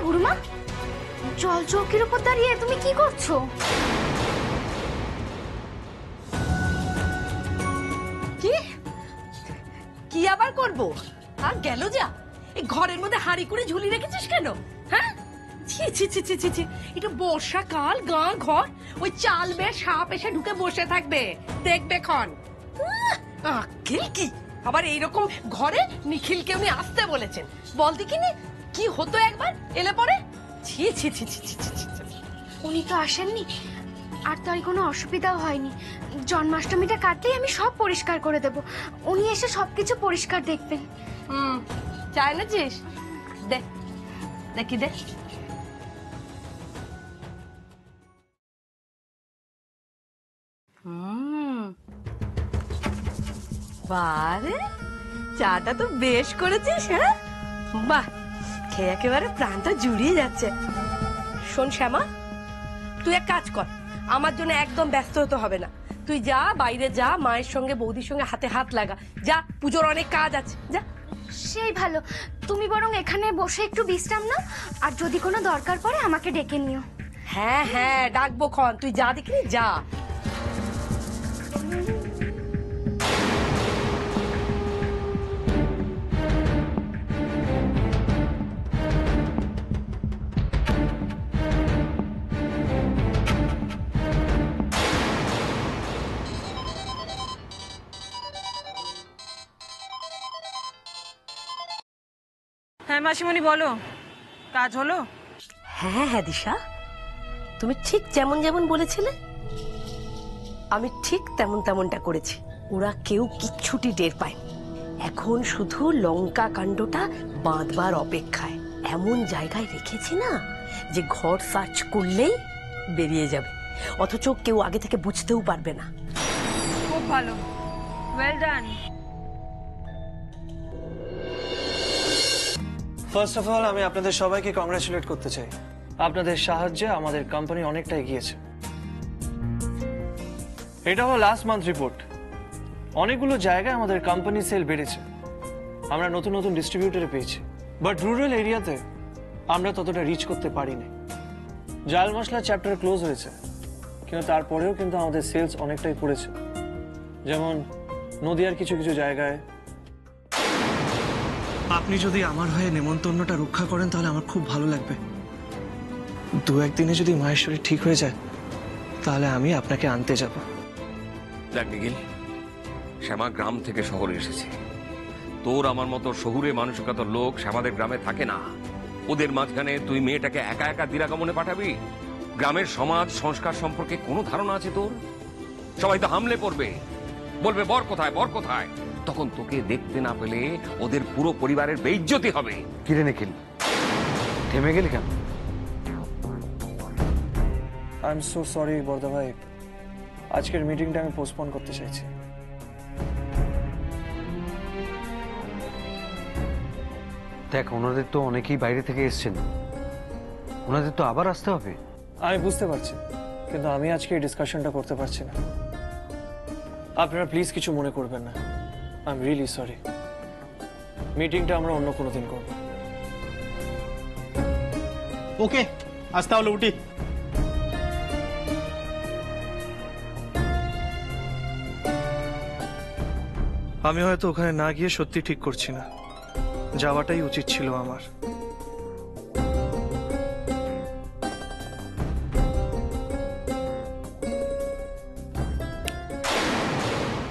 বুড়িমা, জল চৌকির উপর দাঁড়িয়ে তুমি কি করছো? কি কি আবার করবো? আর গেল যা, এই ঘরের মধ্যে হাড়ি করে ঝুলি রেখেছিস কেন? হ্যাঁ, ছি ছি ছি ছি ছি ছি, এটা বর্ষাকাল, গাঁ ঘর, ওই চাল বে সাপ এসে ঢুকে বসে থাকবে, দেখবে ক্ষণ। আক্কেল কি আবার এইরকম ঘরে নিখিলকে উনি আসতে বলেছেন? বল দেখিনি কি হতো একবার এলে পরে। ছি ছি ছি ছি ছি ছি ছি। উনি তো আসেননি, আর তাই কোনো অসুবিধাও হয়নি। জন্মাষ্টমীটা কাটলেই আমি সব পরিষ্কার করে দেব, উনি এসে সবকিছু পরিষ্কার দেখবেন। চাই নাছিস? দে দেখি দে। বারে, চাটা তো বেশ করেছিস। হ্যাঁ বাহ, খেয়ে একেবারে প্রাণটা জুড়িয়ে যাচ্ছে। শোন শ্যামা, তুই এক কাজ কর, আমার জন্য একদম ব্যস্ত হতে হবে না। তুই যা, বাইরে যা, মায়ের সঙ্গে বৌদির সঙ্গে হাতে হাত লাগা, যা, পুজোর অনেক কাজ আছে, যা। সেই ভালো, তুমি বরং এখানে বসে একটু বিশ্রাম নাও, আর যদি কোনো দরকার পড়ে আমাকে ডেকে নিও। হ্যাঁ হ্যাঁ, ডাকবো ক্ষণ, তুই যা দেখিনি যা। হ্যাঁ মাসিমণি বলো, কাজ হলো? হ্যাঁ হ্যাঁ দিশা, তুমি ঠিক যেমন যেমন বলেছিলে আমি ঠিক তেমন তেমনটা করেছি। ওরা কেউ কিচ্ছুটি টের পায়নি। এখন শুধু লঙ্কা কাণ্ডটা বাঁধবার অপেক্ষায়। এমন জায়গায় রেখেছি না যে ঘর সার্চ করলেই বেরিয়ে যাবে, অথচ কেউ আগে থেকে বুঝতেও পারবে না। খুব ভালো, well done. First of all আমি আপনাদের সবাইকে কংগ্রাচুলেট করতে চাই। আপনাদের সাহায্যে আমাদের কোম্পানি অনেকটা এগিয়েছে। এটা হলো লাস্ট মান্থ রিপোর্ট। অনেকগুলো জায়গায় আমাদের কোম্পানি সেল বেড়েছে, আমরা নতুন নতুন ডিস্ট্রিবিউটরে পেয়েছি। বাট রুরাল এরিয়াতে আমরা ততটা রিচ করতে পারিনি। জাল মশলা চ্যাপ্টার ক্লোজ হয়েছে, কিন্তু তারপরেও কিন্তু আমাদের সেলস অনেকটাই পড়েছে। যেমন নদিয়ার কিছু কিছু জায়গায়। আপনি যদি আমার হয়ে নেমন্তন্নটা রক্ষা করেন তাহলে আমার খুব ভালো লাগবে। দু একদিনে যদি মায়ের শরীর ঠিক হয়ে যায় তাহলে আমি আপনাকে আনতে যাব। দেখ নিখিল, শ্যামা গ্রাম থেকে শহরে এসেছে। তোর আমার মতো শহুরে মানসিকতার লোক শ্যামাদের গ্রামে থাকে না। ওদের মাঝখানে তুই মেয়েটাকে একা একা দিরাগমনে পাঠাবি? গ্রামের সমাজ সংস্কার সম্পর্কে কোনো ধারণা আছে তোর? সবাই তো হামলে পড়বে, বলবে বর কোথায়, বর কোথায়। তখন তোকে দেখতে না পেলে ওদের পুরো পরিবারের বেইজ্জতি হবে। কিরে নিখিল, থেমে গেলি কেন? আই এম সো সরি বর্দা ভাই, আজকের মিটিংটা আমি পোস্টপোন করতে চাইছি। দেখ, ওনাদের তো অনেকেই বাইরে থেকে এসছেন, ওনাদের তো আবার আসতে হবে। আমি বুঝতে পারছি, কিন্তু আমি আজকে এই ডিসকাশনটা করতে পারছি না। আপনারা প্লিজ কিছু মনে করবেন না, আই এম রিয়েলি সরি। মিটিংটা আমরা অন্য কোনো দিন করব। ওকে, আজ তাহলে উঠি। আমি হয়তো ওখানে না গিয়ে সত্যি ঠিক করছি না, যাওয়াটাই উচিত ছিল আমার।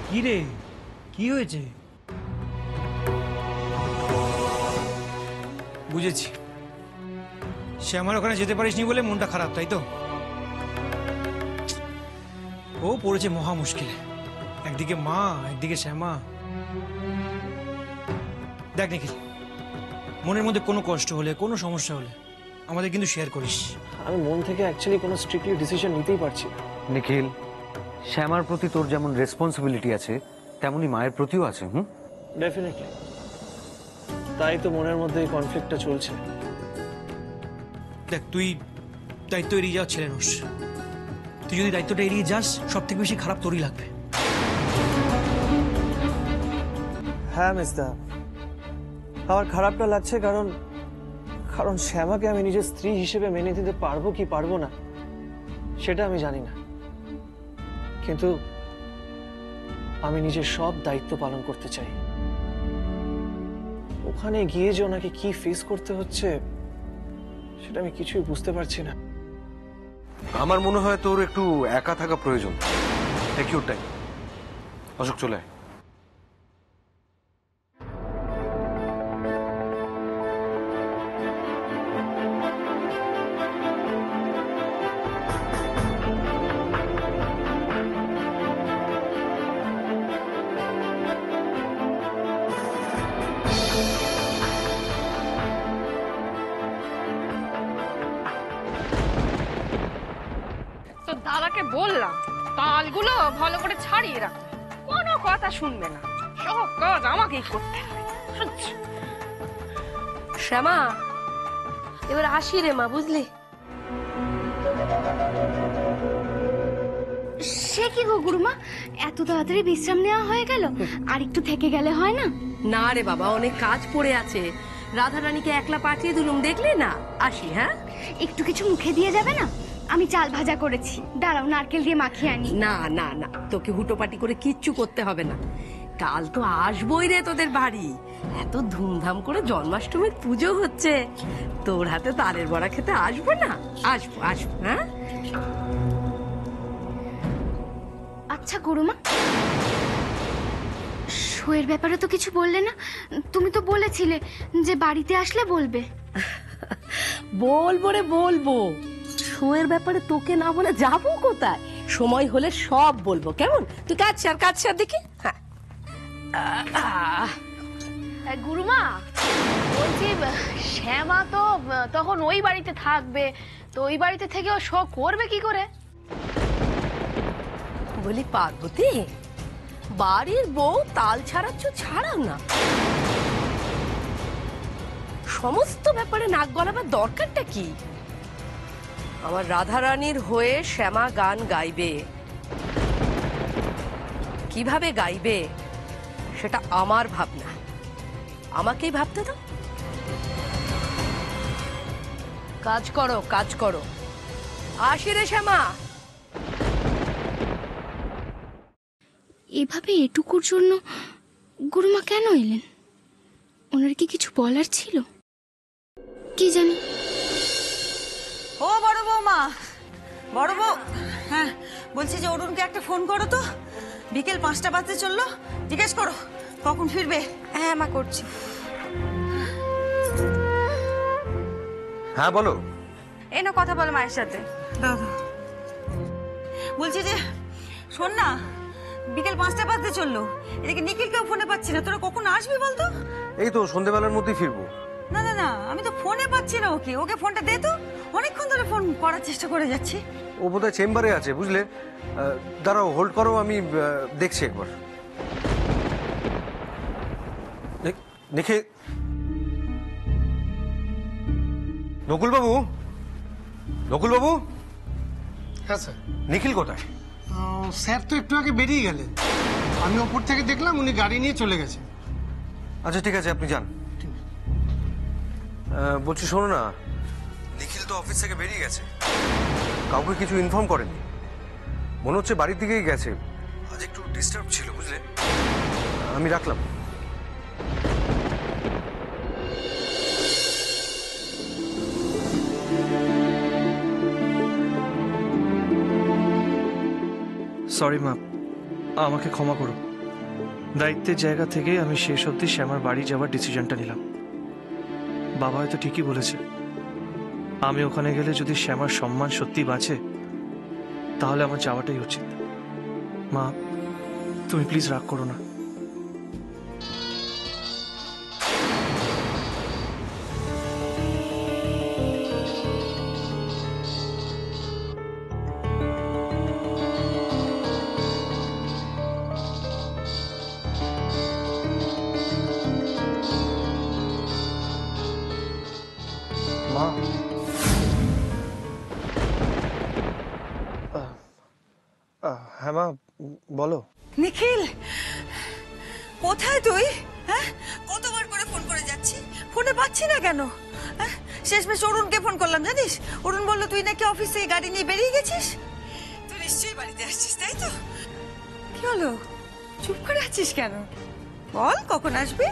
কি রে, কি হয়েছে? বুঝেছি, শ্যামার ওখানে যেতে পারিসনি বলে মনটা খারাপ, তাই তো? ও পড়েছে মহা মুশকিলে, একদিকে মা একদিকে শ্যামা। দেখ নিখিল, মনের মধ্যে কোনো কষ্ট হলে কোনো সমস্যা হলে আমাদের কিন্তু শেয়ার করিস। আমি মন থেকে অ্যাকচুয়ালি কোনো স্ট্রিক্টলি ডিসিশন নিতেই পারছি না। নিখিল, শ্যামার প্রতি তোর যেমন রেসপন্সিবিলিটি আছে তেমনি মায়ের প্রতিও আছে। ডেফিনেটলি, তাই তো মনের মধ্যে এই কনফ্লিক্টটা চলছে। দেখ, তুই দায়িত্ব এড়িয়ে যাওয়ার ছেলে নোস। তুই যদি দায়িত্বটা এড়িয়ে যাস, সব থেকে বেশি খারাপ তোরই লাগবে। হ্যাঁ মিস্টার, আমার খারাপটা লাগছে কারণ কারণ শ্যামাকে আমি নিজের স্ত্রী হিসেবে মেনে নিতে পারবো কি পারবো না সেটা আমি জানি না, কিন্তু আমি নিজের সব দায়িত্ব পালন করতে চাই। ওখানে গিয়ে যে ওনাকে কি ফেস করতে হচ্ছে সেটা আমি কিছুই বুঝতে পারছি না। আমার মনে হয় তোর একটু একা থাকা প্রয়োজন। Take your time. অশোক চলে আয়। তো দাদাকে বললাম তালগুলো ভালো করে ছাড়িয়ে রাখ, কোনো কথা শুনবে না, সব কাজ আমাকেই করতে হবে। শ্যামা, এবার আসি রে মা, বুঝলি? সে কি গো গুরুমা, এত তাড়াতাড়ি বিশ্রাম নেওয়া হয়ে গেল? আর একটু থেকে গেলে হয় না? না রে বাবা, অনেক কাজ পড়ে আছে। রাধা রানীকে একলা পাঠিয়ে দিলুম, দেখলি না? আসি। হ্যাঁ, একটু কিছু মুখে দিয়ে যাবে না? আমি চাল ভাজা করেছি, দাঁড়াও নারকেল দিয়ে মাখিয়ে আনি। না না না, তোকে হুটোপাটি করে কিচ্ছু করতে হবে না। কাল তো আসবোই রে তোদের বাড়ি, এত ধুমধাম করে জন্মাষ্টমীর পুজো হচ্ছে, তোর হাতে তালের বড়া খেতে আসবো না? আসবো আসবো। হ্যাঁ, আচ্ছা গুরুমা, শোয়ের ব্যাপারে তো কিছু বললে না? তুমি তো বলেছিলে যে বাড়িতে আসলে বলবে। বলবো রে বলবো, শোয়ের ব্যাপারে তোকে না বলে যাবো কোথায়? সময় হলে সব বলবো, কেমন? তুই কাজ সার দেখি। হ্যাঁ, গুরুমা, বলছি শ্যামা তো তখন ওই বাড়িতে থাকবে, তো ওই বাড়িতে থেকে ও শো করবে কি করে? বলি পার্বতী, বাড়ির বউ তাল ছাড়াচ্ছ, ছাড়াও না। সমস্ত ব্যাপারে নাক গলাবার দরকারটা কি? আমার রাধা রানীর হয়ে শ্যামা গান গাইবে, কিভাবে গাইবে সেটা আমার ভাবনা, আমাকেই ভাবতে দাও। কাজ করো কাজ করো। আসি রে শ্যামা। এভাবে এটুকুর জন্য গুরুমা কেন এলেন? ওনার কি কিছু বলার ছিল? কি জানি। ও বড় বৌমা, বড় বউ, হ্যাঁ বলছি যে অরুণকে একটা ফোন করো তো, বিকেল 5টা বাজতে চললো, জিজ্ঞেস করো কখন ফিরবে। হ্যাঁ মা, করছি। হ্যাঁ বলো। এই না, কথা বলো মায়ের সাথে। দাও দাও। বলছি যে শোন না, বিকেল 5টা বাজতে চললো, এদিকে নিখিলকেও ফোনে পাচ্ছি না, তোরা কখন আসবি বলতো? এই তো সন্ধ্যেবেলার মধ্যেই ফিরবো। না না না, আমি তো ফোনে পাচ্ছি না ওকে, ওকে ফোনটা দে তো, অনেকক্ষণ ধরে ফোন করার চেষ্টা করে যাচ্ছি। ও বোধহয় চেম্বারে আছে, বুঝলে। দাঁড়াও, হোল্ড করো, আমি দেখছি একবার। নিখিল, নকুলবাবু, নকুলবাবু। হ্যাঁ স্যার। নিখিল কোথায়? স্যার তো একটু আগে বেরিয়ে গেলেন, আমি ওপর থেকে দেখলাম উনি গাড়ি নিয়ে চলে গেছেন। আচ্ছা ঠিক আছে, আপনি যান। বলছি শোনো না, নিখিল তো অফিস থেকে বেরিয়ে গেছে, কাউকে কিছু ইনফর্ম করেনি, মনে হচ্ছে বাড়ির দিকেই গেছে। আজ একটু ডিস্টার্ব ছিল, বুঝলে। আমি রাখলাম। সরি মা, আমাকে ক্ষমা করো। দায়িত্বের জায়গা থেকে আমি শেষ অবধি শ্যামার বাড়ি যাওয়ার ডিসিশনটা নিলাম। বাবা হয়তো ঠিকই বলেছে, আমি ওখানে গেলে যদি শ্যামার সম্মান সত্যি বাঁচে তাহলে আমার যাওয়াটাই উচিত। মা, তুমি প্লিজ রাগ করো না। মা, হ্যাঁ মা, বলো। নিখিল, কোথায় তুই? হ্যাঁ, কতবার করে ফোন করে যাচ্ছি, ফোনে পাচ্ছি না কেন? শেষমেশ অরুণকে ফোন করলাম, জানিস অরুণ বললো তুই নাকি অফিস থেকে গাড়ি নিয়ে বেরিয়ে গেছিস। তুই নিশ্চয়ই বাড়িতে আসছিস, তাই তো? কি হলো, চুপ করে আছিস কেন? বল কখন আসবি?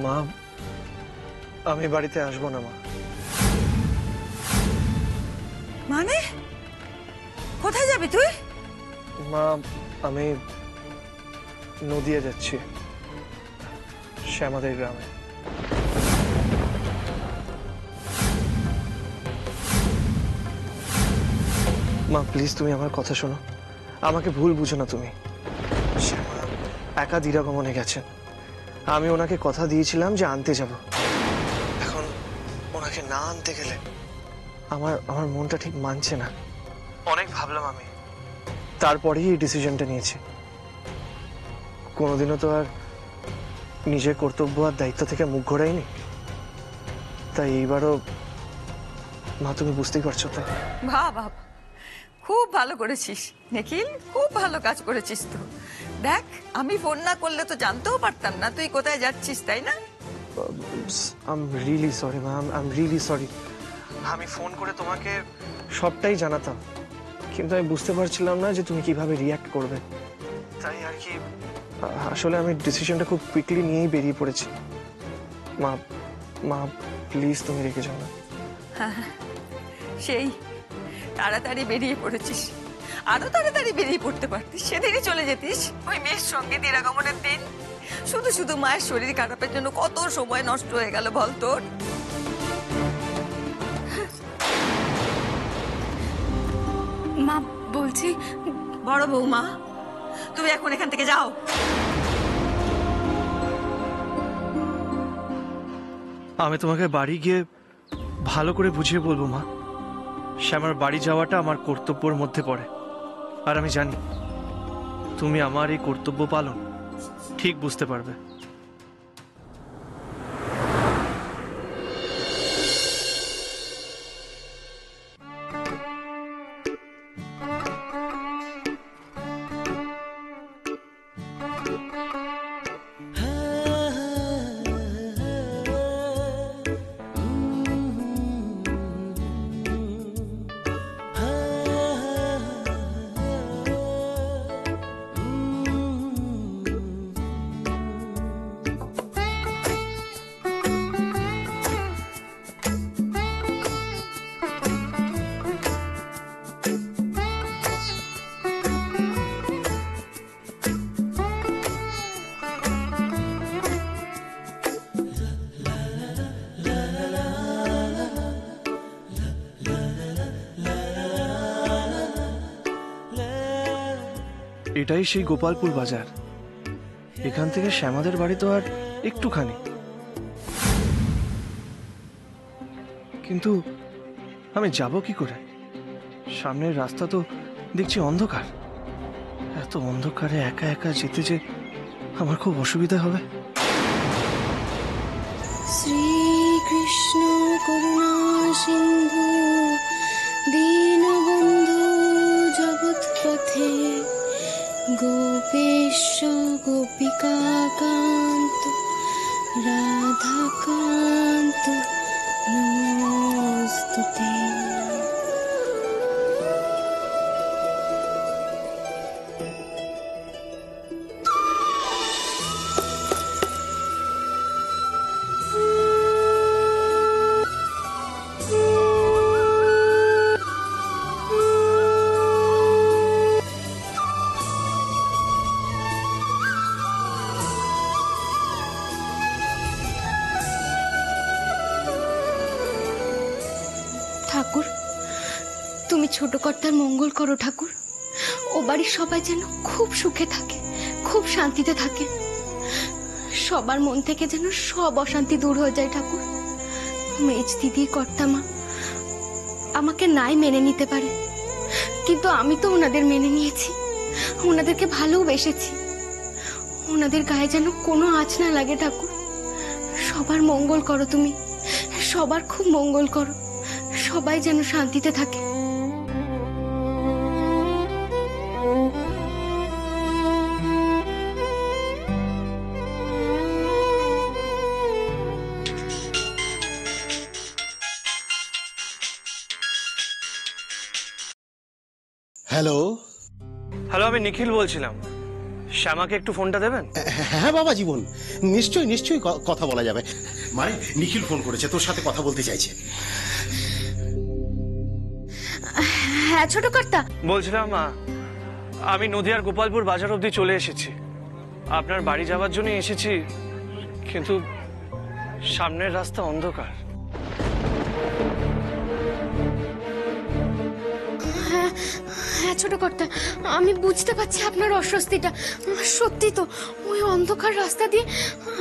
মা, আমি বাড়িতে আসবো না মা। মানে কোথায় যাবি তুই? মা, আমি নদিয়া যাচ্ছি, শ্যামাদের গ্রামে। মা প্লিজ, তুমি আমার কথা শোনো, আমাকে ভুল বুঝো না তুমি। শ্যামা একা দিরাগমনে গেছেন, আমি ওনাকে কথা দিয়েছিলাম যে আনতে যাব। এখন ওনাকে না আনতে গেলে আমার মনটা ঠিক মানছে না। অনেক ভাবলাম আমি, তারপরেই এই ডিসিশনটা নিয়েছি। কোনোদিনও তো আর নিজের কর্তব্য আর দায়িত্ব থেকে মুখ ঘোরাইনি, তাই এইবারও মা তুমি বুঝতেই পারছো তো। বাবা, খুব ভালো করেছিস নিখিল, খুব ভালো কাজ করেছিস তো। দেখ, আমি ফোন না করলে তো জানতেও পারতাম না তুই কোথায় যাচ্ছিস, তাই না? I am really sorry ma'am, I am really sorry. আমি ফোন করে তোমাকে সবটাই জানাতাম, কিন্তু আমি বুঝতে পারছিলাম না যে তুমি কিভাবে রিয়্যাক্ট করবে, তাই আর কি। আসলে আমি ডিসিশনটা খুব কুইকলি নিয়েই বেরিয়ে পড়েছি। মা মা প্লিজ তুমি রেখে যাও না। সেই তাড়াতাড়ি বেরিয়ে পড়েছিস, আরো তাড়াতাড়ি বেরিয়ে পড়তে পারতিস, সেদিনই চলে যেতিস ওই মেয়ের সঙ্গে দিরাগমনের দিন। শুধু শুধু মায়ের শরীর খারাপের জন্য কত সময় নষ্ট হয়ে গেল বল তোর। মা বলছি, বড় বৌমা, তুমি এখন এখান থেকে যাও। আমি তোমাকে বাড়ি গিয়ে ভালো করে বুঝিয়ে বলবো মা। শ্যামার বাড়ি যাওয়াটা আমার কর্তব্যের মধ্যে পড়ে, আর আমি জানি তুমি আমার এই কর্তব্য পালন ঠিক বুঝতে পারবে। এটাই সেই গোপালপুর বাজার। এখান থেকে শ্যামাদের বাড়ি তো আর একটুখানি, কিন্তু আমি যাব কি করে? সামনের রাস্তা তো দেখছি অন্ধকার। এত অন্ধকারে একা একা যেতে যে আমার খুব অসুবিধা হবে। শ্রীকৃষ্ণ করুণা সিন্ধু দীনবন্ধু জগৎপথে গোপেশ গোপিকা কান্ত রাধাকান্ত নমস্তুতে। ঠাকুর, তুমি ছোট কর্তার মঙ্গল করো ঠাকুর। ও বাড়ির সবাই যেন খুব সুখে থাকে, খুব শান্তিতে থাকে। সবার মন থেকে যেন সব অশান্তি দূর হয়ে যায় ঠাকুর। মেজ দিদি কর্তামা আমাকে নাই মেনে নিতে পারে, কিন্তু আমি তো ওনাদের মেনে নিয়েছি, ওনাদেরকে ভালোবেসেছি। ওনাদের গায়ে যেন কোনো আঁচ না লাগে ঠাকুর। সবার মঙ্গল করো তুমি, সবার খুব মঙ্গল করো, সবাই যেন শান্তিতে থাকে। হ্যালো। হ্যালো, আমি নিখিল বলছিলাম। শ্যামাকে একটু ফোনটা দেবেন? হ্যাঁ বাবা জীবন, নিশ্চয়ই নিশ্চয়ই কথা বলা যাবে। মানে নিখিল ফোন করেছে, তোর সাথে কথা বলতে চাইছে। হ্যাঁ ছোট কর্তা। বলছিলাম আমি নদিয়ার গোপালপুর বাজার অবধি চলে এসেছি। আপনার বাড়ি যাওয়ার জন্য এসেছি, কিন্তু সামনের রাস্তা অন্ধকার। হ্যাঁ ছোট কর্তা, আমি বুঝতে পারছি আপনার অস্বস্তিটা। সত্যি তো, ওই অন্ধকার রাস্তা দিয়ে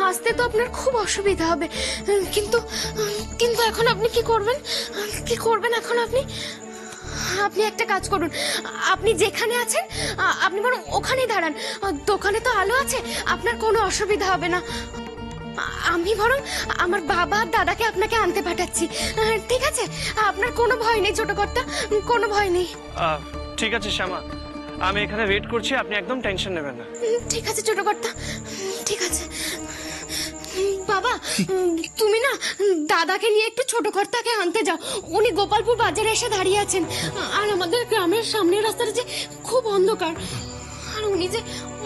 আসতে তো আপনার খুব অসুবিধা হবে। কিন্তু কিন্তু এখন আপনি কি করবেন? কি করবেন এখন আপনি? আপনি একটা কাজ করুন, আপনি যেখানে আছেন আপনি বরং ওখানেই দাঁড়ান। দোকানে তো আলো আছে, আপনার কোনো অসুবিধা হবে না। আমি বরং আমার বাবা আর দাদাকে আপনাকে আনতে পাঠাচ্ছি, ঠিক আছে? আপনার কোনো ভয় নেই ছোট কর্তা, কোনো ভয় নেই। ঠিক আছে শ্যামা, আমি এখানে ওয়েট করছি, আপনি একদম টেনশন নেবেন না। ঠিক আছে ছোট কর্তা, ঠিক আছে। বাবা তুমি না দাদাকে নিয়ে একটু ছোট কর্তাকে আনতে যাও, উনি গোপালপুর বাজারে এসে দাঁড়িয়ে আছেন। আর আমাদের গ্রামের সামনের রাস্তাটা যে খুব অন্ধকার, আর উনি যে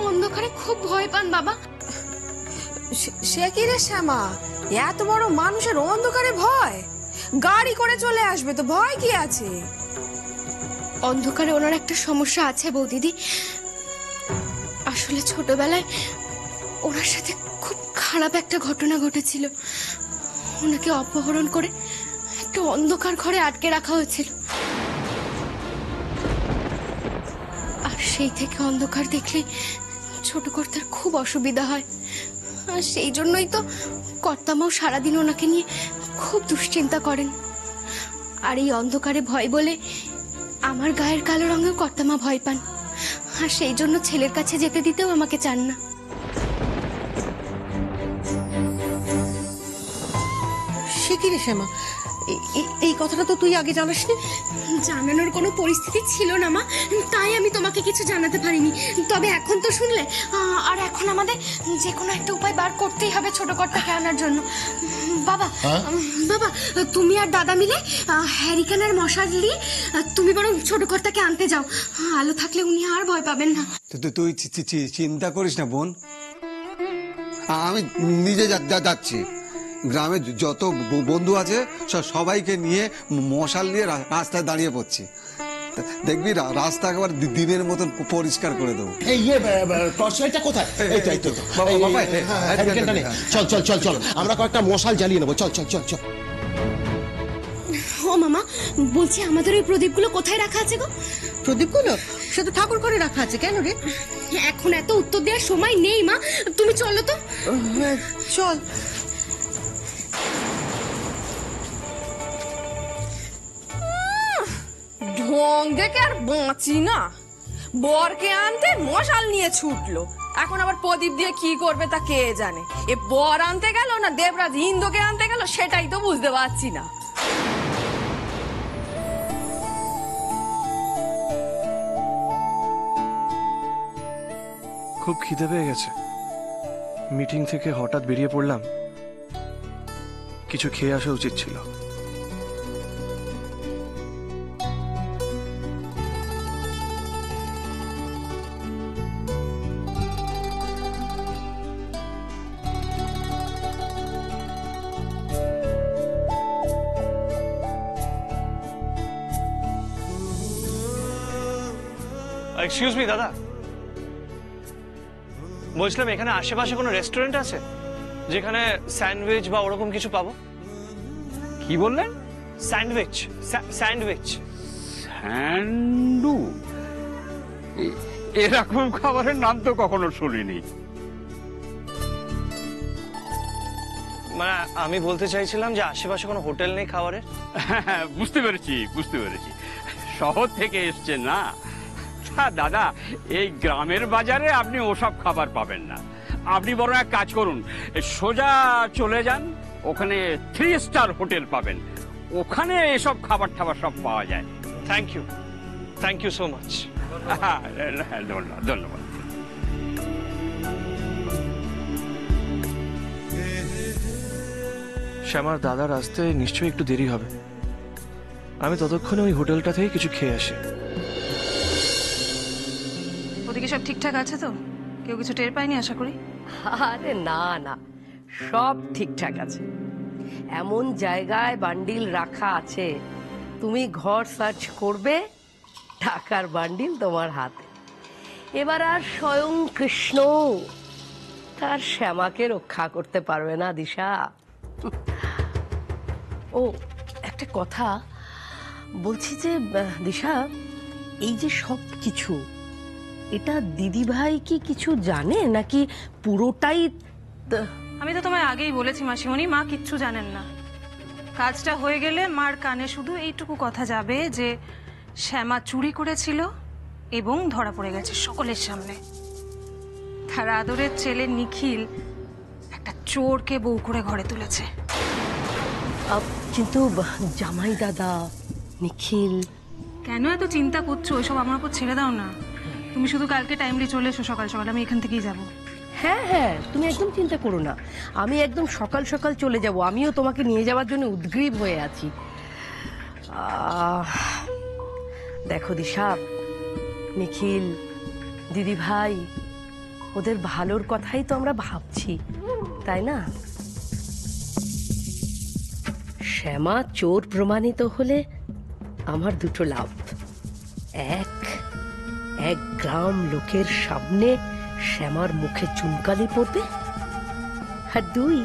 অন্ধকারে খুব ভয় পান বাবা। সে কি রে শ্যামা, এত বড় মানুষের অন্ধকারে ভয়? গাড়ি করে চলে আসবে তো, ভয় কি আছে? অন্ধকারে ওনার একটা সমস্যা আছে বৌদিদি। আসলে ছোটবেলায় ওনার সাথে খুব খারাপ একটা ঘটনা ঘটেছিল। ওনাকে অপহরণ করে একটা অন্ধকার ঘরে আটকে রাখা হয়েছিল, আর সেই থেকে অন্ধকার দেখলে ছোট কর্তার খুব অসুবিধা হয়। আর সেই জন্যই তো কর্তামাও সারাদিন ওনাকে নিয়ে খুব দুশ্চিন্তা করেন। আর এই অন্ধকারে ভয় বলে আমার গায়ের কালো রঙেও কর্তামা ভয় পান, আর সেই জন্য ছেলের কাছে যেতে দিতেও আমাকে চান না। সে কি রে শ্যামা, এই কথাটা তো তুই আগে জানাসনি? জানানোর কোনো পরিস্থিতি ছিল না মা, তাই আমি তোমাকে কিছু জানাতে পারিনি। তবে এখন তো শুনলে, আর এখন আমাদের যে কোনো একটা উপায় বার করতেই হবে ছোট কর্তাকে আনার জন্য। বাবা বাবা তুমি আর দাদা মিলে হ্যারিকেন আর মশাল দিয়ে তুমি বরং ছোট কর্তাকে আনতে যাও। আলো থাকলে উনি আর ভয় পাবেন না। তুই চিন্তা করিস না বোন, আমি নিজে যাচ্ছি। গ্রামে যত বন্ধু আছে সবাইকে নিয়ে মশাল নিয়ে রাস্তায় দাঁড়িয়ে পড়ছি। দেখবি রাস্তা একেবারে দিনের মতন পরিষ্কার করে দেবো। এই টর্চলাইটটা কোথায়? এই তো চল চল চল চল, আমরা কয়েকটা মশাল জ্বালিয়ে নেবো। চল চল চল চল। ও মামা, বলছি আমাদের ওই প্রদীপগুলো কোথায় রাখা আছে গো? প্রদীপগুলো সে তো ঠাকুর ঘরে রাখা আছে। কেন রে? এখন এত উত্তর দেওয়ার সময় নেই মা, তুমি চলো তো। চল। ঢং দেখে আর বাঁচি না। বরকে আনতে মশাল নিয়ে ছুটলো, এখন আবার প্রদীপ দিয়ে কি করবে তা কে জানে। এ বর আনতে গেল না দেবরাজ ইন্দ্রকে আনতে গেল, সেটাই তো বুঝতে পারছি না। খুব খিদে পেয়ে গেছে, মিটিং থেকে হঠাৎ বেরিয়ে পড়লাম, কিছু খেয়ে আসা উচিত ছিল। এক্সকিউজ মি দাদা, বলছিলাম এখানে আশেপাশে কোনো রেস্টুরেন্ট আছে যেখানে স্যান্ডউইচ বা ওরকম কিছু পাবো? কি বললেন? স্যান্ডউইচ। স্যান্ডউইচ। স্যান্ডু? এরকম খাবারের নাম তো কখনো শুনিনি। মানে আমি বলতে চাইছিলাম যে আশেপাশে কোনো হোটেল নেই খাবারের। বুঝতে পেরেছি বুঝতে পেরেছি, শহর থেকে এসছেন না দাদা। এই গ্রামের বাজারে আপনি ওসব খাবার পাবেন না। আপনি বরং এক কাজ করুন, সোজা চলে যান, ওখানে 3 স্টার হোটেল পাবেন, ওখানে এসব খাবার টাবার সব পাওয়া যায়। Thank you so much. ধন্যবাদ ধন্যবাদ। শ্যামার দাদার আসতে নিশ্চয়ই একটু দেরি হবে, আমি ততক্ষণে ওই হোটেলটা থেকে কিছু খেয়ে আসি। ওদিকে সব ঠিকঠাক আছে তো? কেউ কিছু টের পায়নি আশা করি? আরে না না, সব ঠিকঠাক আছে। এমন জায়গায় বান্ডিল রাখা আছে, তুমি ঘর সার্চ করবে, টাকার বান্ডিল তোমার হাতে। এবার আর স্বয়ং কৃষ্ণ তার শ্যামাকে রক্ষা করতে পারবে না দিশা। ও একটা কথা বলছি যে দিশা, এই যে সব কিছু, এটা দিদিভাই কি কিছু জানে নাকি পুরোটাই? আমি তো তোমায় আগেই বলেছি মাসিমণি, মা কিচ্ছু জানেন না। কাজটা হয়ে গেলে মার কানে শুধু এইটুকু কথা যাবে যে শ্যামা চুরি করেছিল এবং ধরা পড়ে গেছে সকলের সামনে। তার আদরের ছেলে নিখিল একটা চোরকে বউ করে ঘরে তুলেছে। কিন্তু জামাই দাদা নিখিল, কেন এত চিন্তা করছো? ওইসব আমার উপর ছেড়ে দাও না। তুমি শুধু কালকে টাইমলি চলে এসো সকাল সকাল, আমি এখান থেকেই যাবো। হ্যাঁ হ্যাঁ, তুমি একদম চিন্তা করো না, আমি একদম সকাল সকাল চলে যাব। আমিও তোমাকে নিয়ে যাওয়ার জন্য উদ্গ্রীব হয়ে আছি। দেখো দিশা, নিখিল, দিদি ভাই, ওদের ভালোর কথাই তো আমরা ভাবছি, তাই না? শ্যামা চোর প্রমাণিত হলে আমার দুটো লাভ। এক গ্রাম লোকের সামনে শ্যামার মুখে চুনকালি পড়বে, আর দুই,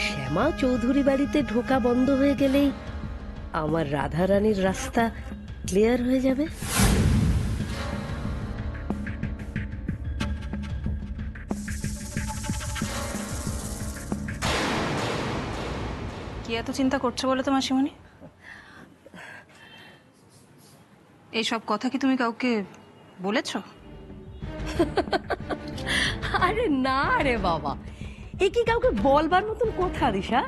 শ্যামা চৌধুরী বাড়িতে ঢোকা বন্ধ হয়ে গেলেই আমার রাধারানীর রাস্তা ক্লিয়ার হয়ে যাবে। কি এত চিন্তা করছো বলো তো মাসিমণি? এইসব কথা কি তুমি কাউকে বলেছো? আরে না রে বাবা, এ কি কাউকে বলবার মতন কথা দিশা?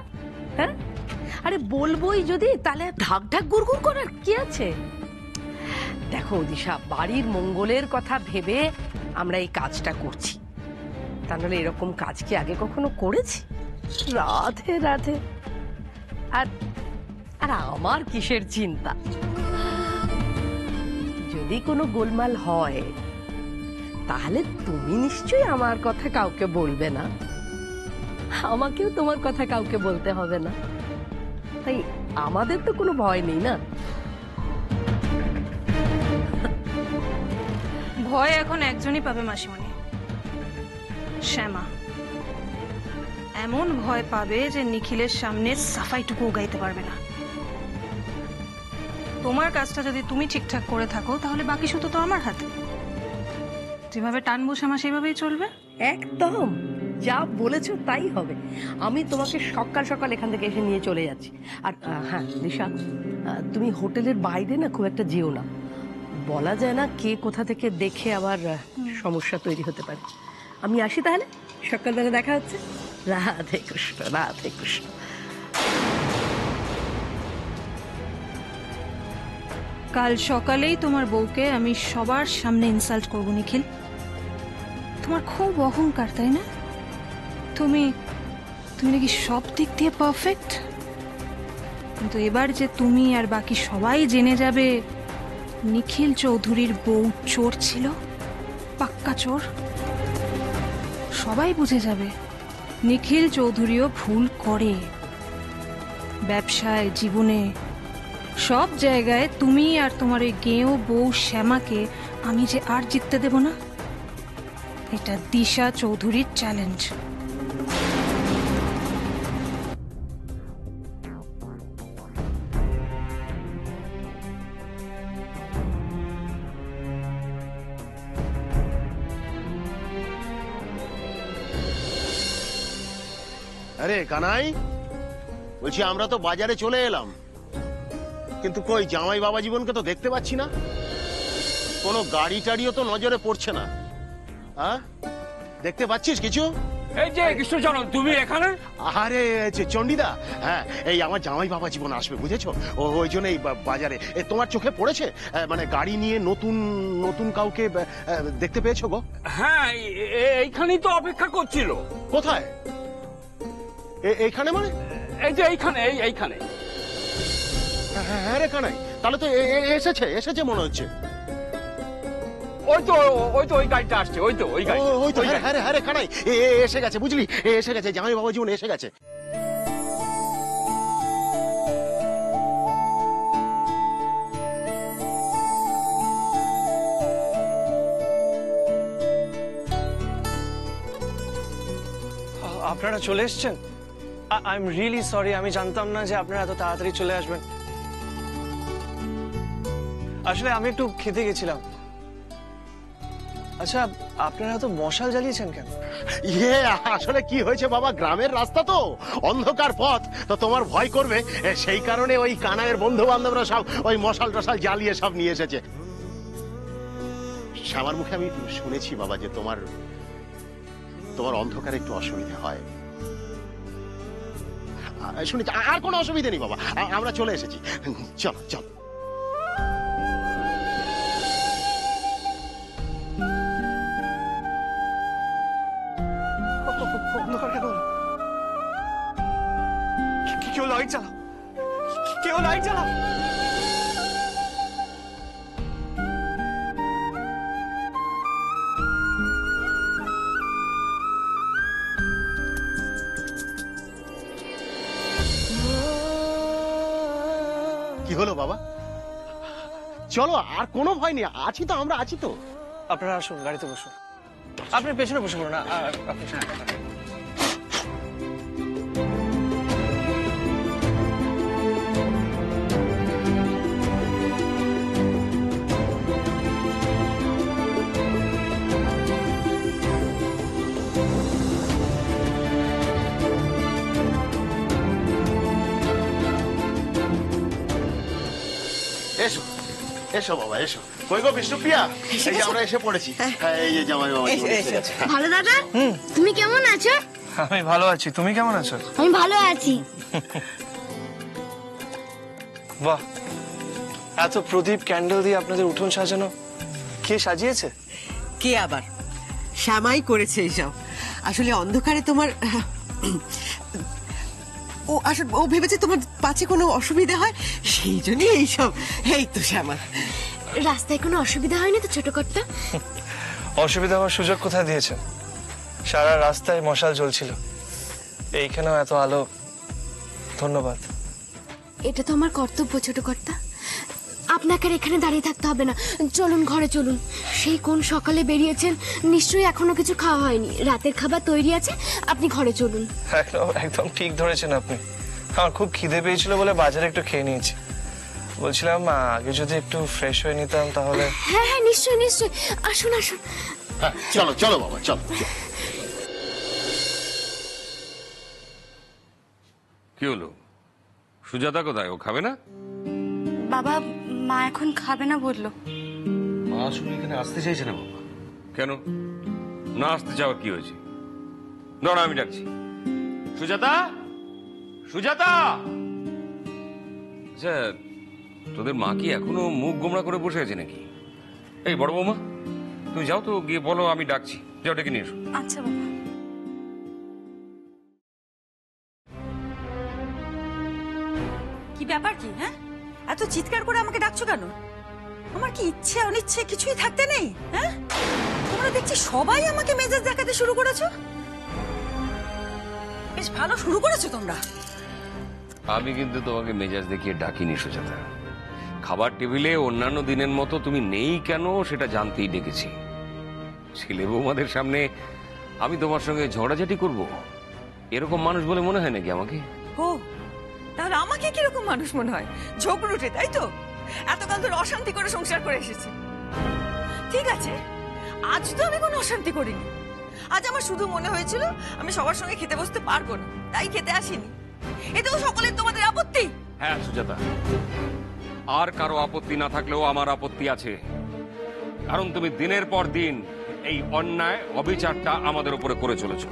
হ্যাঁ, আরে বলবোই যদি, তাহলে ঢাক ঢাক গুড়গুড় করার কি আছে? দেখো দিশা, বাড়ির মঙ্গলের কথা ভেবে আমরা এই কাজটা করছি, তা নাহলে এরকম কাজ কি আগে কখনো করেছি? রাধে রাধে। আর আর আমার কিসের চিন্তা? যদি কোনো গোলমাল হয় তাহলে তুমি নিশ্চয়ই আমার কথা কাউকে বলবে না, আমাকেও তোমার কথা কাউকে বলতে হবে না, তাই আমাদের তো কোনো ভয় নেই না। ভয় এখন একজনই পাবে মাসিমণি, শ্যামা। এমন ভয় পাবে যে নিখিলের সামনে সাফাইটুকু গাইতে পারবে না। তোমার কাজটা যদি তুমি ঠিকঠাক করে থাকো তাহলে বাকি শুধু তো আমার হাতে। যেভাবে টানবো শ্যামা সেভাবেই চলবে। একদম যা বলেছো তাই হবে। আমি তোমাকে সকাল সকাল এখান থেকে এসে নিয়ে চলে যাচ্ছি। আর হ্যাঁ দিশা, তুমি হোটেলের বাইরে না খুব একটা যেও না, বলা যায় না কে কোথা থেকে দেখে আবার সমস্যা তৈরি হতে পারে। আমি আসি তাহলে, সকালবেলা দেখা হচ্ছে। রাধে কৃষ্ণ, রাধে কৃষ্ণ। কাল সকালেই তোমার বউকে আমি সবার সামনে ইনসাল্ট করবো নিখিল। তোমার খুব অহংকার তাই না? তুমি নাকি সব দিক দিয়ে পারফেক্ট, কিন্তু এবার যে তুমি আর বাকি সবাই জেনে যাবে নিখিল চৌধুরীর বউ চোর ছিল, পাক্কা চোর, সবাই বুঝে যাবে নিখিল চৌধুরীও ভুল করে। ব্যবসায়, জীবনে, সব জায়গায় তুমি আর তোমার ওই গেঁয়ো বউ শ্যামাকে আমি যে আর জিততে দেব না, এটা দিশা চৌধুরীর চ্যালেঞ্জ। আরে কানাই, বলছি আমরা তো বাজারে চলে এলাম, কিন্তু কই জামাই বাবা জীবনকে তো দেখতে পাচ্ছি না। কোনো গাড়ি টাড়িও তো নজরে পড়ছে না। হ্যাঁ, দেখতে পাচ্ছিস কিছু? এই যে কৃষ্ণচরণ, তুমি এখানে? আরে চণ্ডীদা, হ্যাঁ এই আমার জামাই বাবা জীবন আসবে বুঝেছো, ওই জন্য এই বাজারে। তোমার চোখে পড়েছে মানে গাড়ি নিয়ে নতুন নতুন কাউকে দেখতে পেয়েছো গো? হ্যাঁ, এইখানেই তো অপেক্ষা করছিল। কোথায়? এইখানে মানে? এই যে এইখানে, এইখানে। হ্যাঁ রে কানাই, তাহলে তো এসেছে মনে হচ্ছে। ওই তো ওই গাড়িটা আসছে, ওই তো ওই গাড়ি। ওই তো, হ্যাঁ রে কানাই, এসে গেছে বুঝলি, এসে গেছে, জামাই বাবা জীবন এসে গেছে। আপনারা চলে এসেছেন? আই এম রিয়েলি সরি, আমি জানতাম না যে আপনারা এত তাড়াতাড়ি চলে আসবেন। আসলে আমি একটু খেতে গেছিলাম। আচ্ছা, আপনারা তো মশাল জ্বালিয়েছেন কেন? আসলে কি হয়েছে বাবা, গ্রামের রাস্তা তো, অন্ধকার পথ, তো তোমার ভয় করবে সেই কারণে ওই কানাইয়ের বন্ধু বান্ধবরা সব ওই মশাল টশাল জ্বালিয়ে সব নিয়ে এসেছে। আমার মুখে আমি শুনেছি বাবা যে তোমার অন্ধকারে একটু অসুবিধা হয়। শুনেছি, আর কোনো অসুবিধা নেই বাবা, আমরা চলে এসেছি, চল চল। কেউ লাইট জ্বালাও, কেউ লাইট জ্বালাও। কি হলো বাবা? চলো, আর কোনো ভয় নেই, আছি তো, আমরা আছি তো। আপনারা আসুন, গাড়িতে বসুন। আপনি পেছনে বসে পড়ুন। আপনি এসো এসো বাবা, এসো। কই গো বিষ্ণুপ্রিয়া, এই যে আমরা এসে পড়েছি। এই যে জামাই বাবা এসে গেছে। ভালো দাদা, তুমি কেমন আছো? আমি ভালো আছি, তুমি কেমন আছো? আমি ভালো আছি। বাহ, এত প্রদীপ ক্যান্ডেল দিয়ে আপনাদের উঠোন সাজানো, কে সাজিয়েছে? কে আবার? শ্যামাই করেছে এইসব। আসলে অন্ধকারে তোমার ও ভেবেছে তোমার পাছে কোনো অসুবিধা হয়, সেই জন্যই এইসব। এই তো শ্যামা। রাস্তায় কোনো অসুবিধা হয়নি তো ছোট কর্তা? অসুবিধা হওয়ার সুযোগ কোথায় দিয়েছেন? সারা রাস্তায় মশাল জ্বলছিল, এইখানেও এত আলো। ধন্যবাদ। এটা তো আমার কর্তব্য ছোট কর্তা, আপনাকে আর এখানে দাঁড়িয়ে থাকতে হবে না। চলুন ঘরে চলুন। সেই কোন সকালে বেরিয়েছেন, নিশ্চয়ই এখনো কিছু খাওয়া হয়নি। রাতের খাবার তৈরি আছে, আপনি ঘরে চলুন। একদম ঠিক ধরেছেন আপনি। আমার খুব খিদে পেয়েছিল বলে বাজারে একটু খেয়ে নিয়েছি। বলছিলাম আগে যদি একটু ফ্রেশ হয়ে নিতাম তাহলে। হ্যাঁ হ্যাঁ, নিশ্চয়ই নিশ্চয়ই, আসুন আসুন। চলো চলো বাবা, চলো। কি হলো, সুজাতা কোথায়? ও খাবে না? বাবা, মা এখন খাবে না বললো। মা আসলে এখানে আসতে চাইছে না বাবা। কেন না আসতে চাওয়ার কি হয়েছে? দাঁড়া, আমি ডাকছি। সুজাতা, সুজাতা। আচ্ছা, তোদের মা কি এখনো মুখ গোমড়া করে বসে আছে নাকি? এই বড় বৌমা, তুমি যাও তো, গিয়ে বলো আমি ডাকছি, যাও ডেকে নিয়ে এসো। আচ্ছা বাবা। কি ব্যাপার কি? হ্যাঁ, এত চিৎকার করে আমাকে ডাকছো কেন? আমার কি ইচ্ছে অনিচ্ছে কিছুই থাকতে নেই? হ্যাঁ, তোমরা দেখছি সবাই আমাকে মেজাজ দেখাতে শুরু করেছো। বেশ ভালো শুরু করেছো তোমরা। আমি কিন্তু তোমাকে মেজাজ দেখিয়ে ডাকিনি সুজাতা। খাবার টেবিলে অন্যান্য দিনের মতো তুমি নেই কেন সেটা জানতেই ডেকেছি। ছেলে বৌমাদের সামনে আমি তোমার সঙ্গে ঝগড়াঝাটি করব, এরকম মানুষ বলে মনে হয় নাকি আমাকে? ও, তাহলে আমাকে কিরকম মানুষ মনে হয়? ঝগড়ুটে, তাই তো? এতকাল ধরে অশান্তি করে সংসার করে এসেছি। ঠিক আছে, আজ তো আমি কোনো অশান্তি করিনি। আজ আমার শুধু মনে হয়েছিল আমি সবার সঙ্গে খেতে বসতে পারবো না, তাই খেতে আসিনি। এতেও সকলের তোমাদের আপত্তি? হ্যাঁ সুজাতা, আর কারো আপত্তি না থাকলেও আমার আপত্তি আছে। কারণ তুমি দিনের পর দিন এই অন্যায় অবিচারটা আমাদের উপরে করে চলেছো।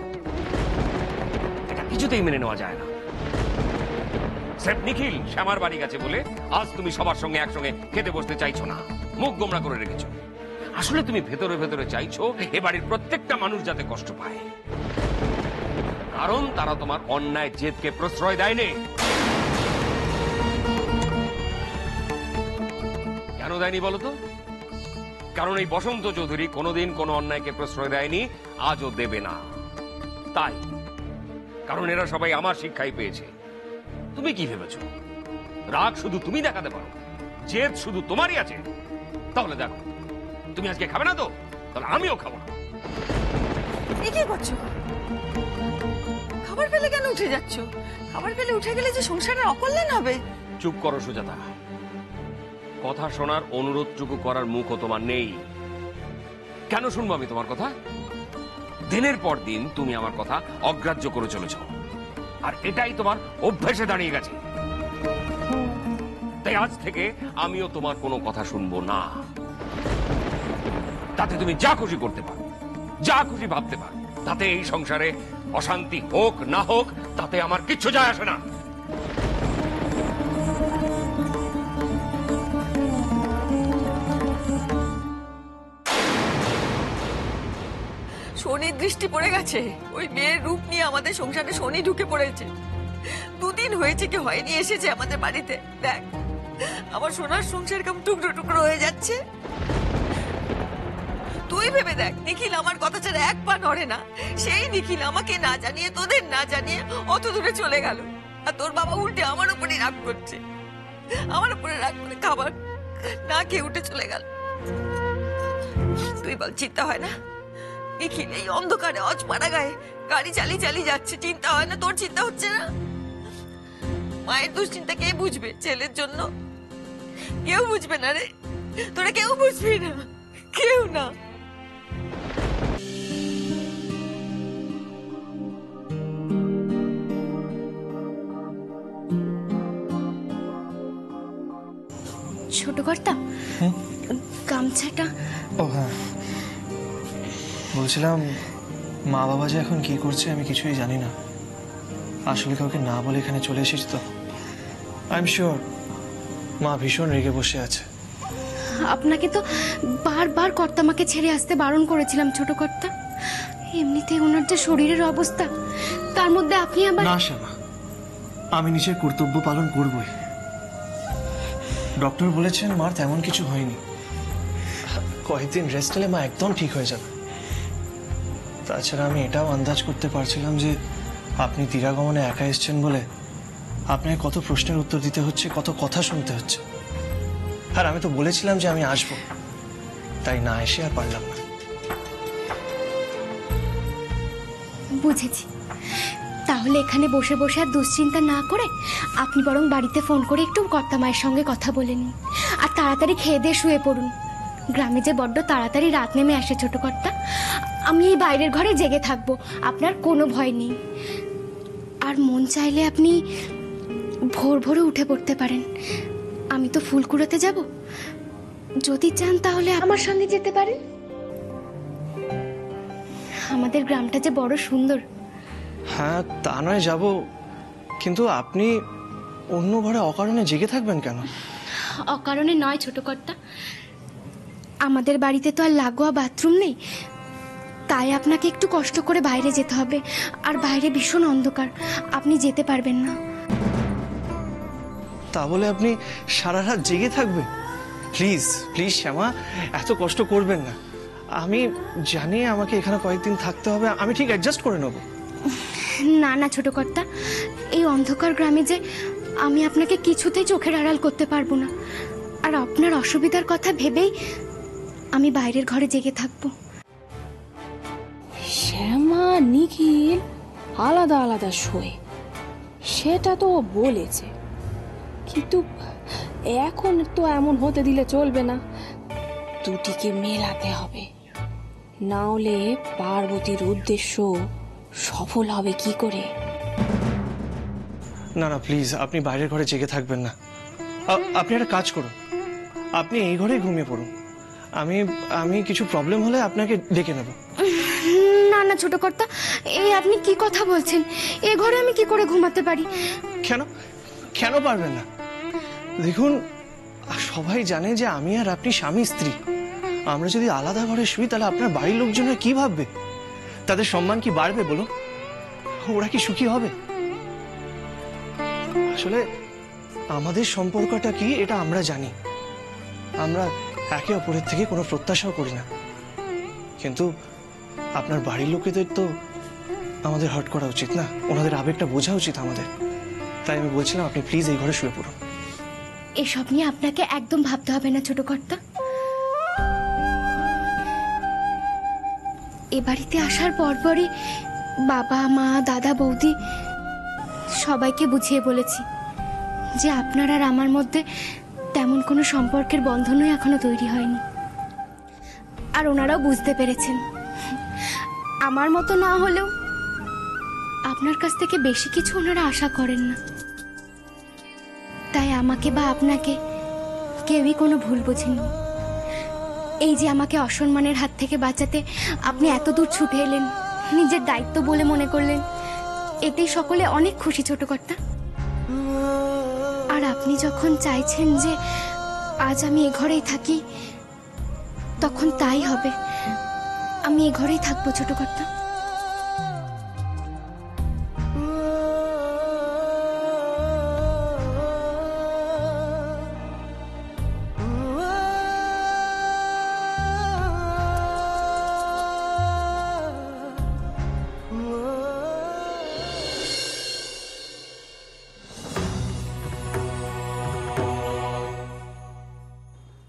এটা কিছুতেই মেনে নেওয়া যায় না। স্রেফ নিখিল শ্যামার বাড়ি গেছে বলে আজ তুমি সবার সঙ্গে একসঙ্গে খেতে বসতে চাইছো না, মুখ গোমরা করে রেখেছো। আসলে তুমি ভেতরে ভেতরে চাইছো এ বাড়ির প্রত্যেকটা মানুষ যাতে কষ্ট পায়, কারণ তারা তোমার অন্যায় জেদকে প্রশ্রয় দেয়নি। কেন দেয়নি বলো তো? কারণ এই বসন্ত চৌধুরী কোনোদিন কোনো অন্যায়কে প্রশ্রয় দেয়নি, আজও দেবে না। তাই কারণ এরা সবাই আমার শিক্ষাই পেয়েছে। তুমি কি ভেবেছো রাগ শুধু তুমি দেখাতে পারো, জেদ শুধু তোমারই আছে? তাহলে দেখো, তুমি আজকে খাবে না তো, তাহলে আমিও খাবো না। এ কি করছো? খাবার পেলে কেন উঠে যাচ্ছ? খাবার পেলে উঠে গেলে যে সংসারের অকল্যাণ হবে। চুপ করো সুজাতা, কথা শোনার অনুরোধটুকু করার মুখও তোমার নেই। কেন শুনবো আমি তোমার কথা? দিনের পর দিন তুমি আমার কথা অগ্রাহ্য করে চলেছ, আর এটাই তোমার অভ্যাসে দাঁড়িয়ে গেছে। তাই আজ থেকে আমিও তোমার কোনো কথা শুনবো না। তাতে তুমি যা খুশি করতে পারো, যা খুশি ভাবতে পারো, তাতে এই সংসারে অশান্তি হোক না হোক তাতে আমার কিচ্ছু যায় আসে না। শনির দৃষ্টি পড়ে গেছে। ওই মেয়ের রূপ নিয়ে আমাদের সংসারে শনি ঢুকে পড়েছে। দুদিন হয়েছে কি হয়নি এসেছে আমাদের বাড়িতে। দেখ আমার সোনার সংসার কেমন টুকরো টুকরো হয়ে যাচ্ছে। তুই ভেবে দেখ, নিখিল আমার কথা ছাড়া এক পা নড়ে না। সেই নিখিল আমাকে না জানিয়ে, তোদের না জানিয়ে অত দূরে চলে গেল। আর তোর বাবা উল্টে আমার উপরই রাগ করছে। আমার উপরে রাগ করে খাবার না খেয়ে উঠে চলে গেল। তুই বল, চিন্তা হয় না? নিখিল এই অন্ধকারে অজপাড়া গায়ে গাড়ি চালিয়ে চালিয়ে যাচ্ছে, চিন্তা হয় না? তোর চিন্তা হচ্ছে না? মায়ের দুশ্চিন্তা কে বুঝবে ছেলের জন্য? কেউ বুঝবে না রে, তোরা কেউ বুঝবি না, কেউ না। ছোট কর্তা, গামছাটা। ও হ্যাঁ, বলছিলাম মা বাবা যে এখন কি করছে আমি কিছুই জানি না। আসলে কাউকে না বলে এখানে চলে এসেছি তো। আই এম শিওর মা ভীষণ রেগে বসে আছে। আপনাকে তো বারবার কর্তামাকে ছেড়ে আসতে বারণ করেছিলাম ছোট কর্তা। এমনিতে ওনার যে শরীরের অবস্থা, তার মধ্যে আপনি আবার। না শ্যামা, আমি নিজের কর্তব্য পালন করবই। ডক্টর বলেছেন মার তেমন কিছু হয়নি, কয়েকদিন রেস্ট নিলে মা একদম ঠিক হয়ে যাবে। তাছাড়া আমি এটাও আন্দাজ করতে পারছিলাম যে আপনি দিরাগমনে একা এসছেন বলে আপনাকে কত প্রশ্নের উত্তর দিতে হচ্ছে, কত কথা শুনতে হচ্ছে। আর আমি তো বলেছিলাম যে আমি আসবো, তাই না এসে আর পারলাম না। বুঝেছি, তাহলে এখানে বসে বসে আর দুশ্চিন্তা না করে আপনি বরং বাড়িতে ফোন করে একটু কর্তা মায়ের সঙ্গে কথা বলে নিন, আর তাড়াতাড়ি খেয়ে দিয়ে শুয়ে পড়ুন। গ্রামে যে বড্ড তাড়াতাড়ি রাত নেমে আসে ছোট কর্তা। আমি এই বাইরের ঘরে জেগে থাকবো, আপনার কোনো ভয় নেই। আর মন চাইলে আপনি ভোর ভোরে উঠে পড়তে পারেন। আমি তো ফুল কুড়োতে যাব, যদি চান তাহলে আমার সঙ্গে যেতে পারেন। আমাদের গ্রামটা যে বড় সুন্দর। হ্যাঁ তা নয় যাব, কিন্তু আপনি অন্য ঘরে অকারণে জেগে থাকবেন কেন? অকারণে নয় ছোট কর্তা, আমাদের বাড়িতে তো আর লাগোয়া বাথরুম নেই, তাই আপনাকে একটু কষ্ট করে বাইরে যেতে হবে। আর বাইরে ভীষণ অন্ধকার, আপনি যেতে পারবেন না। তা বলে আপনি সারা রাত জেগে থাকবেন? প্লিজ প্লিজ শ্যামা, এত কষ্ট করবেন না। আমি জানি আমাকে এখানে কয়েকদিন থাকতে হবে, আমি ঠিক অ্যাডজাস্ট করে নেব। না না ছোট কর্তা, এই অন্ধকার গ্রামে যে আমি আপনাকে কিছুতেই চোখের আড়াল করতে পারবো না। আর আপনার অসুবিধার কথা ভেবেই আমি বাইরের ঘরে জেগে থাকবো। শ্যামা নিখিল আলাদা আলাদা শোয়, সেটা তো বলেছে, কিন্তু এখন তো এমন হতে দিলে চলবে না। দুটিকে মেলাতে হবে, না হলে পার্বতীর উদ্দেশ্য সফল হবে কি করে? না না প্লিজ, আপনি বাইরের ঘরে জেগে থাকবেন না। আপনি একটা কাজ করুন, আপনি এই ঘরেই ঘুমিয়ে পড়ুন। আমি কিছু প্রবলেম হলে আপনাকে ডেকে নেব। না না ছোট কর্তা, এই আপনি কি কথা বলছেন? এ ঘরে আমি কি করে ঘুমাতে পারি? কেন কেন পারবেন না? দেখুন, সবাই জানে যে আমি আর আপনি স্বামী স্ত্রী। আমরা যদি আলাদা ঘরে শুই তাহলে আপনার বাড়ির লোকজনের কি ভাববে? তাদের সম্মান কি বাড়বে বলুন? ওরা কি সুখী হবে? আসলে আমাদের সম্পর্কটা কি এটা আমরা জানি। আমরা একে অপরের থেকে কোনো প্রত্যাশাও করি না, কিন্তু আপনার বাড়ির লোকেদের তো আমাদের হার্ট করা উচিত না, ওনাদের আবেগটা বোঝা উচিত আমাদের। তাই আমি বলছিলাম আপনি প্লিজ এই ঘরে শুয়ে পড়ুন। এসব নিয়ে আপনাকে একদম ভাবতে হবে না ছোট কর্তা। এ বাড়িতে আসার পরপরই বাবা মা দাদা বৌদি সবাইকে বুঝিয়ে বলেছি যে আপনার আর আমার মধ্যে তেমন কোনো সম্পর্কের বন্ধনই এখনো তৈরি হয়নি, আর ওনারাও বুঝতে পেরেছেন। আমার মতো না হলেও আপনার কাছ থেকে বেশি কিছু ওনারা আশা করেন না, তাই আমাকে বা আপনাকে কেউই কোনো ভুল বোঝেনি। এই যে আমাকে অসম্মানের হাত থেকে বাঁচাতে আপনি এত দূর ছুটে এলেন, নিজের দায়িত্ব বলে মনে করলেন, এতেই সকলে অনেক খুশি ছোট কর্তা। আর আপনি যখন চাইছেন যে আজ আমি এ ঘরেই থাকি, তখন তাই হবে, আমি এ ঘরেই থাকবো ছোট কর্তা।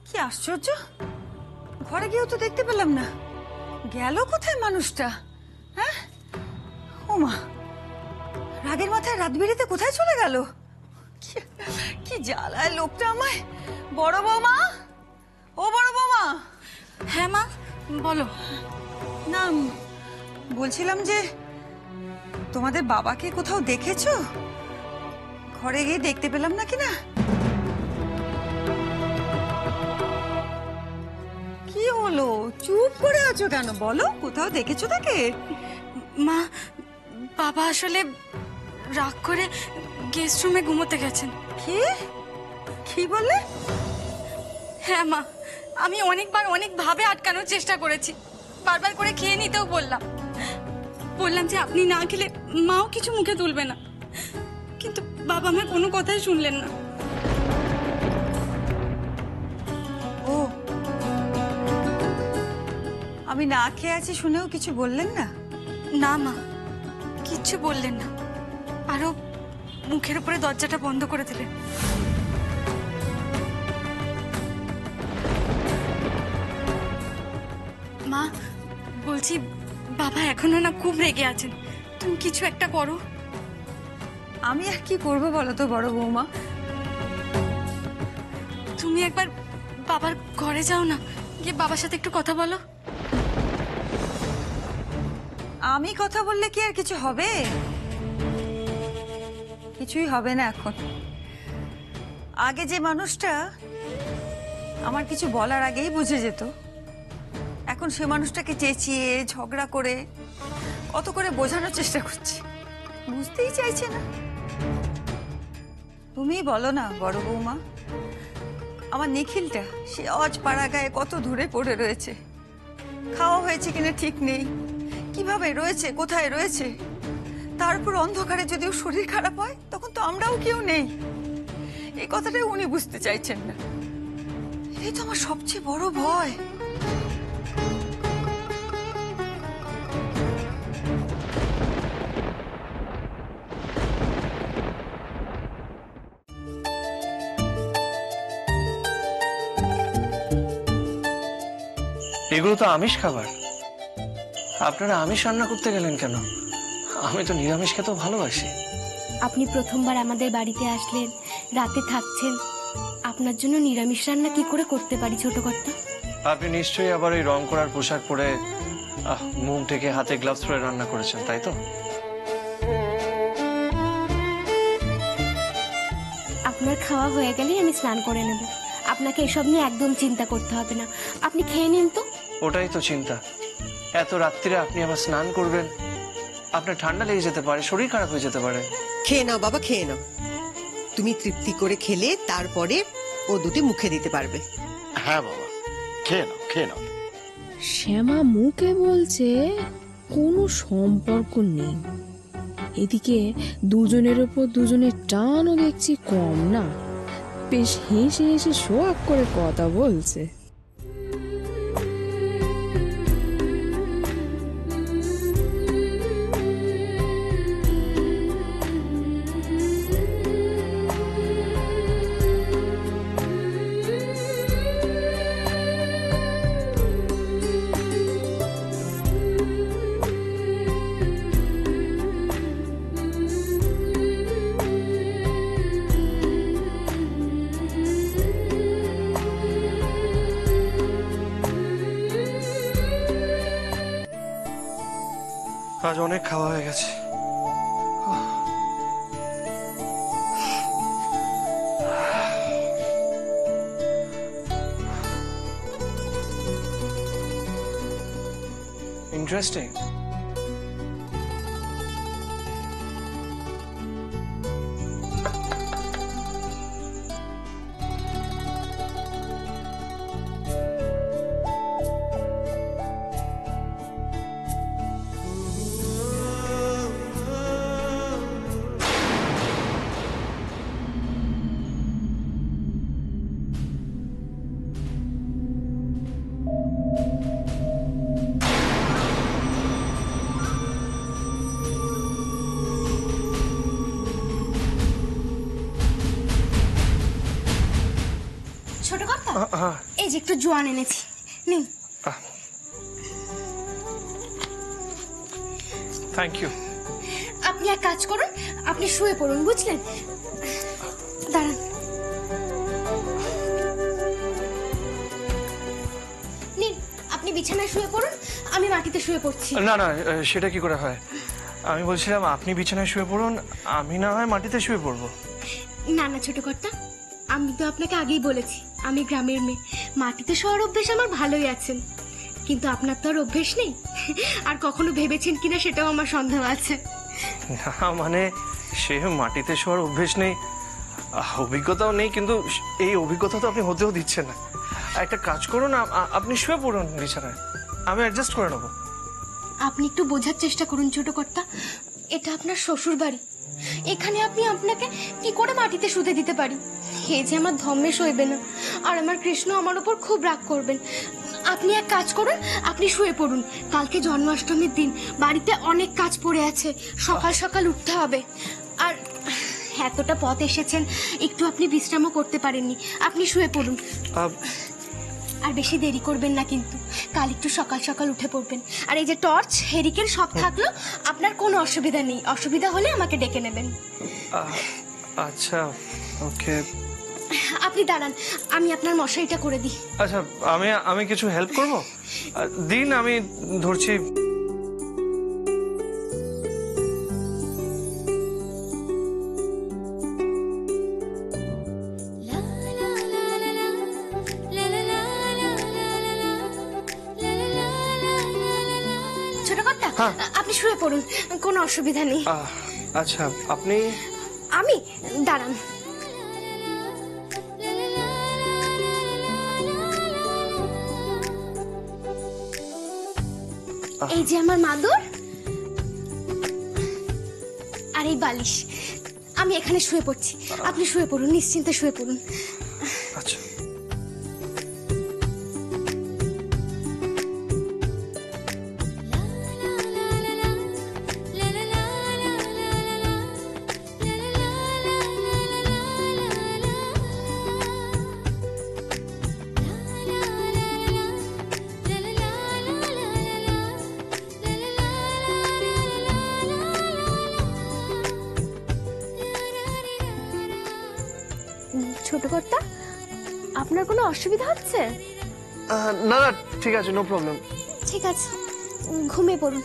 কি আশ্চর্য, ঘরে গিয়েও তো দেখতে পেলাম না, গেল কোথায় মানুষটা? হ্যাঁ, ওমা, রাগের মাথায় রাত বেরিতে কোথায় চলে গেল? কি জ্বালায় লোকটা আমায়। বড় বৌমা, ও বড় বৌমা। হ্যাঁ মা, বলো। না, বলছিলাম যে তোমাদের বাবাকে কোথাও দেখেছো? ঘরে গিয়ে দেখতে পেলাম না কিনা। কি হলো, চুপ করে আছো কেন? বলো, কোথাও দেখেছো তাকে? মা, বাবা আসলে রাগ করে গেস্ট রুমে ঘুমোতে গেছেন। কি কি বললে? হ্যাঁ মা, আমি অনেকভাবে আটকানোর চেষ্টা করেছি, বারবার করে খেয়ে নিতেও বললাম যে আপনি না খেলে মাও কিছু মুখে তুলবে না, কিন্তু বাবা আমার কোনো কথাই শুনলেন না। ও, আমি না খেয়ে আছি শুনেও কিছু বললেন না? না মা, কিচ্ছু বললেন না, আরো মুখের উপরে দরজাটা বন্ধ করে দিলেন। মা, বলছি বাবা এখনো না খুব রেগে আছেন, তুমি কিছু একটা করো। আমি আর কি করবো বলো তো বড় বৌমা? তুমি একবার বাবার ঘরে যাও না, গিয়ে বাবার সাথে একটু কথা বলো। আমি কথা বললে কি আর কিছু হবে? কিছুই হবে না এখন। আগে যে মানুষটা আমার কিছু বলার আগেই বুঝে যেত, এখন সে মানুষটাকে চেঁচিয়ে ঝগড়া করে কত করে বোঝানোর চেষ্টা করছি, বুঝতেই চাইছে না। তুমিই বলো না বড় বৌমা, আমার নিখিলটা সে অজপাড়া গায়ে কত দূরে পড়ে রয়েছে, খাওয়া হয়েছে কিনা ঠিক নেই, কিভাবে রয়েছে, কোথায় রয়েছে, তারপর অন্ধকারে যদিও শরীর খারাপ হয় তখন তো আমরাও কেউ নেই। এই কথাটাই উনি বুঝতে চাইছেন না। এই তো আমার সবচেয়ে বড় ভয়। এগুলো তো আমিষ খাবার, আপনারা আমিষ রান্না করতে গেলেন কেন? আমি তো নিরামিষ খেতেও ভালোবাসি। আপনি প্রথমবার আমাদের বাড়িতে আসলেন, রাতে থাকছেন, আপনার জন্য নিরামিষ রান্না কি করে করতে পারি ছোট কর্তা? আপনি নিশ্চয়ই আবার ওই রং করার পোশাক পরে মুখ থেকে হাতে গ্লাভস পরে রান্না করেছেন, তাই তো? আপনার খাওয়া হয়ে গেলেই আমি স্নান করে নেব, আপনাকে এসব নিয়ে একদম চিন্তা করতে হবে না। আপনি খেয়ে নিন তো। ওটাই তো চিন্তা, এত রাত্রিরে আপনি আবার স্নান করবেন, আপনার ঠান্ডা লেগে যেতে পারে, শরীর খারাপ হয়ে যেতে পারে। খেয়ে নাও বাবা, খেয়ে নাও। তুমি তৃপ্তি করে খেলে তারপরে ও দুটি মুখে দিতে পারবে। হ্যাঁ বাবা, খেয়ে নাও, খেয়ে নাও। শ্যামা মুখে বলছে কোনো সম্পর্ক নেই, এদিকে দুজনের ওপর দুজনের টানও দেখছি কম না, বেশ হেসে হেসে সোয়াগ করে কথা বলছে। আজ অনেক খাওয়া হয়ে গেছে। ইন্টারেস্টিং। ছোট কর্তা, এই যে একটু জোয়ান এনেছি, নিন। Thank you. আপনি এক কাজ করুন, আপনি শুয়ে পড়ুন, বুঝলেন? দাঁড়ান। নিন, আপনি বিছানায় শুয়ে পড়ুন, আমি মাটিতে শুয়ে পড়ছি। না না, সেটা কি করে হয়? আমি বলছিলাম আপনি বিছানায় শুয়ে পড়ুন, আমি না হয় মাটিতে শুয়ে পড়বো। না না ছোট কর্তা, আমি তো আপনাকে আগেই বলেছি আমি গ্রামের মেয়ে, মাটিতে শোয়ার অভ্যেস আমার ভালোই আছেন, কিন্তু আপনার তো আর অভ্যেস নেই। আর কখনো ভেবেছেন কিনা সেটাও আমার সন্দেহ আছে। না মানে সে মাটিতে শোয়ার অভ্যেস নেই, অভিজ্ঞতাও নেই, কিন্তু এই অভিজ্ঞতা তো আপনি হতেও দিচ্ছেন না। একটা কাজ করুন, আপনি শুয়ে পড়ুন বিছানায়, আমি অ্যাডজাস্ট করে নেবো। আপনি একটু বোঝার চেষ্টা করুন ছোট কর্তা, এটা আপনার শ্বশুর বাড়ি, এখানে আপনি আপনাকে কি করে মাটিতে শুতে দিতে পারি? এই যে আমার ধম্মে সইবে না, আর আমার কৃষ্ণ আমার উপর খুব রাগ করবেন। আপনি এক কাজ করুন, আপনি শুয়ে পড়ুন, কালকে জন্মাষ্টমীর দিন, বাড়িতে অনেক কাজ পড়ে আছে, সকাল সকাল উঠতে হবে। আর এতটা পথ এসেছেন, একটু আপনি বিশ্রামও করতে পারেননি, আপনি শুয়ে পড়ুন। আর বেশি দেরি করবেন না কিন্তু, কাল একটু সকাল সকাল উঠে পড়বেন। আর এই যে টর্চ হেরিকেন সব থাকলো, আপনার কোনো অসুবিধা নেই, অসুবিধা হলে আমাকে ডেকে নেবেন। আচ্ছা ওকে। আপনি দাঁড়ান, আমি আপনার মশারিটা করে দিই। আচ্ছা আমি কিছু হেল্প করবো? দিন, আমি ধরছি। ছোট কর্তা, আপনি শুয়ে পড়ুন, কোনো অসুবিধা নেই। আচ্ছা আপনি? আমি দাঁড়ান। এই যে আমার মাদুর আর এই বালিশ, আমি এখানে শুয়ে পড়ছি, আপনি শুয়ে পড়ুন, নিশ্চিন্তে শুয়ে পড়ুন। আচ্ছা। ছোট কর্তা, আপনার কোনো অসুবিধা হচ্ছে? না না ঠিক আছে, নো প্রবলেম। ঠিক আছে, ঘুমিয়ে পড়ুন।